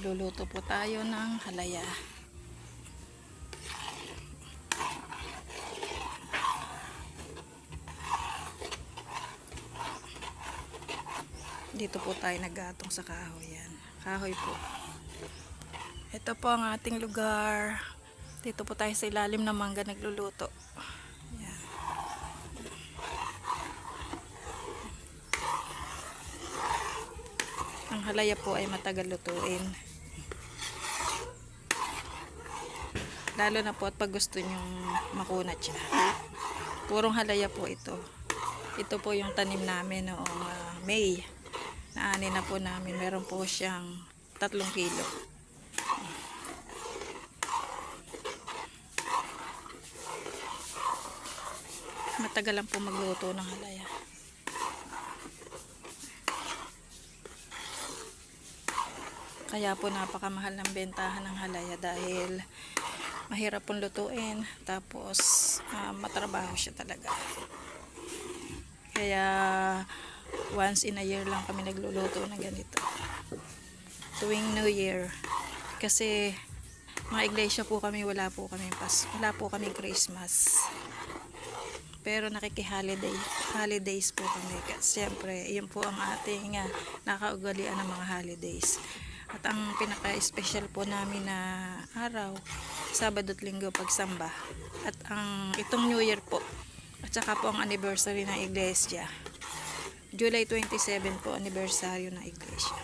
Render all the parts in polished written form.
Luluto po tayo ng halaya. Dito po tayo naggatong sa kahoy. Yan. Kahoy po. Ito po ang ating lugar. Dito po tayo sa ilalim ng mangga nagluluto. Yan. Ang halaya po ay matagal lutuin. Lalo na po at pag gusto nyong makunat siya. Purong halaya po ito. Ito po yung tanim namin noong May. Naani na po namin. Meron po siyang 3 kilo. Matagal lang po magluto ng halaya. Kaya po napakamahal ng bentahan ng halaya dahil mahirap pong lutuin. Tapos matrabaho siya talaga. Kaya once in a year lang kami nagluluto ng ganito. Tuwing New Year. Kasi mga iglesia po kami, wala po kami Christmas. Pero holidays po kami. Kasi siyempre, yun po ang ating nakaugalian ng mga holidays. At ang pinaka-special po namin na araw, Sabado at Linggo pagsamba. At itong New Year po. At saka po ang anniversary ng iglesia. July 27 po anniversary ng iglesia.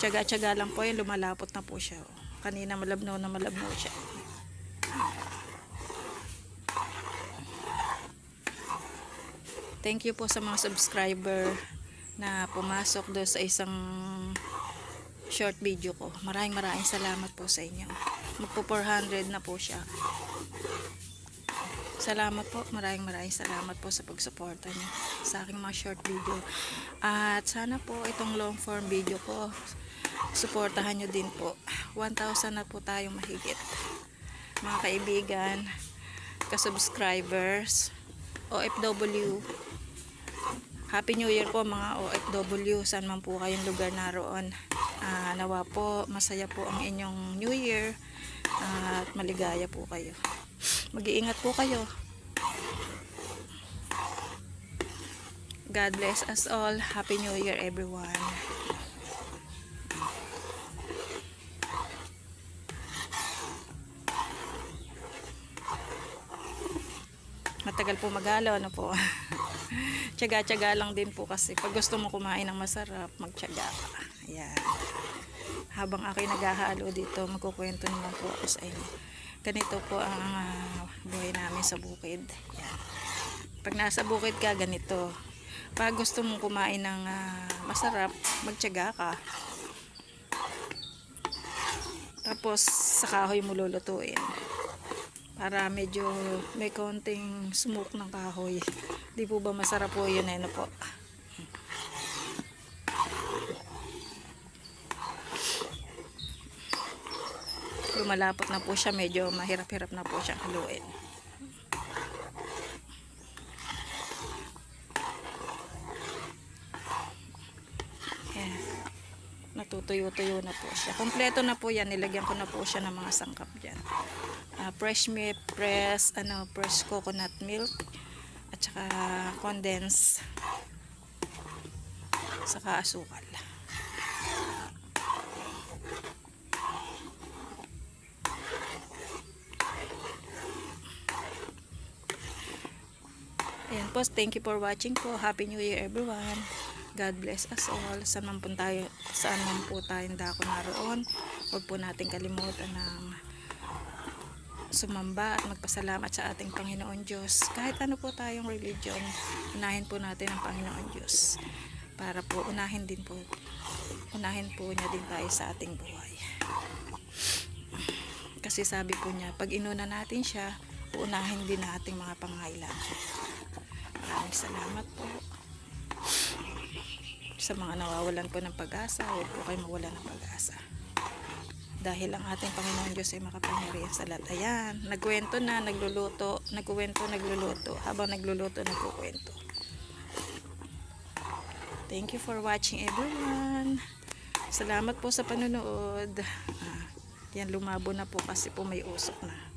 Tiyaga-tiyaga lang po yan, lumalapot na po siya. Kanina malabnaw na malabnaw siya. Thank you po sa mga subscriber na pumasok doon sa isang short video ko. Maraming salamat po sa inyo. Magpo 400 na po siya. Salamat po. Maraming salamat po sa pagsuporta niyo sa aking mga short video. At sana po itong long form video ko suportahan niyo din po. 1,000 na po tayong mahigit. Mga kaibigan, ka-subscribers, OFW. Happy New Year po mga OFW. Saan man po kayong lugar naroon. Nawa po, masaya po ang inyong New Year. At maligaya po kayo. Mag-iingat po kayo. God bless us all. Happy New Year everyone. Matagal po magalo, ano po. Tiyaga-tiyaga lang din po kasi pag gusto mo kumain ng masarap, magtiyaga ka. Ayan. Habang ako'y naghahalo dito, magkukwento naman po ako sa inyo. Ganito po ang buhay namin sa bukid. Ayan. Pag nasa bukid ka, ganito. Pag gusto mong kumain ng masarap, magtiyaga ka. Tapos sa kahoy mo lulutuin. Para medyo may konting smoke ng kahoy. Di po ba masarap po yun, ano po? Lumalapot na po siya, medyo mahirap-hirap na po siyang haluin. Ayan. Natutuyo-tuyo na po siya. Kompleto na po yan, nilagyan ko na po siya ng mga sangkap dyan. Fresh milk, fresh coconut milk, at saka condensed, saka asukal. Ayan po, thank you for watching po. Happy New Year everyone. God bless us all. Saan man po tayong dako naroon, huwag po natin kalimutan ng sumamba at magpasalamat sa ating Panginoon Diyos. Kahit ano po tayong religion, unahin po natin ang Panginoon Diyos. Para po unahin po niya din tayo sa ating buhay. Kasi sabi po niya, pag inuna natin siya, uunahin din nating mga pangailangan. Maraming salamat po. Sa mga nawawalan po ng pag-asa, huwag po kayo mawalan ng pag-asa. Dahil ang ating Panginoon Diyos ay makapangyarihan sa lahat. Ayan, nagkwento na, nagluluto, nagkuwento, nagluluto. Habang nagluluto, nagkukwento. Thank you for watching everyone. Salamat po sa panonood. Yan, lumabo na po kasi po may usok na.